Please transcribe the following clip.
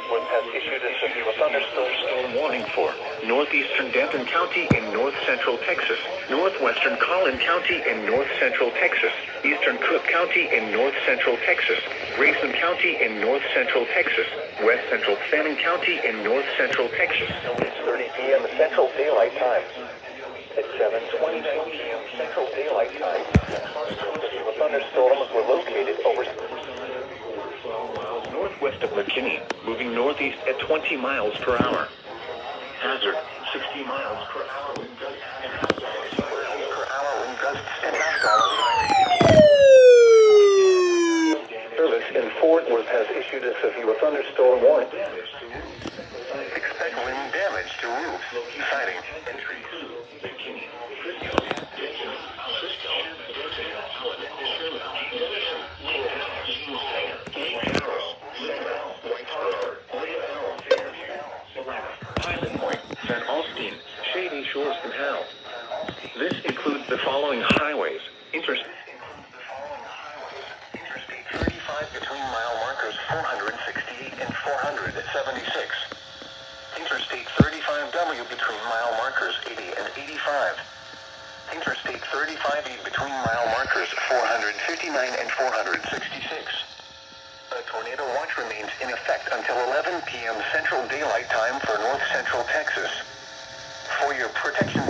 Fort has issued a severe thunderstorm warning for northeastern Denton County in north-central Texas, northwestern Collin County in north-central Texas, eastern Cooke County in north-central Texas, Grayson County in north-central Texas, west-central Fannin County in north-central Texas. It's 30 p.m. Central Daylight Time. At 7:29 p.m. Central Daylight Time, severe thunderstorms were located over northwest of McKinney, moving northeast at 20 miles per hour. Hazard, 60 miles per hour wind gusts and Service in Fort Worth has issued a severe thunderstorm warning. Expect wind damage to roofs, siding, and trees. Shady Shores Canal. This includes the following highways. Interstate 35 between mile markers 468 and 476. Interstate 35W between mile markers 80 and 85. Interstate 35E between mile markers 459 and 466. A tornado watch remains in effect until 11 p.m. Central Daylight Time for north-central Texas. For your protection,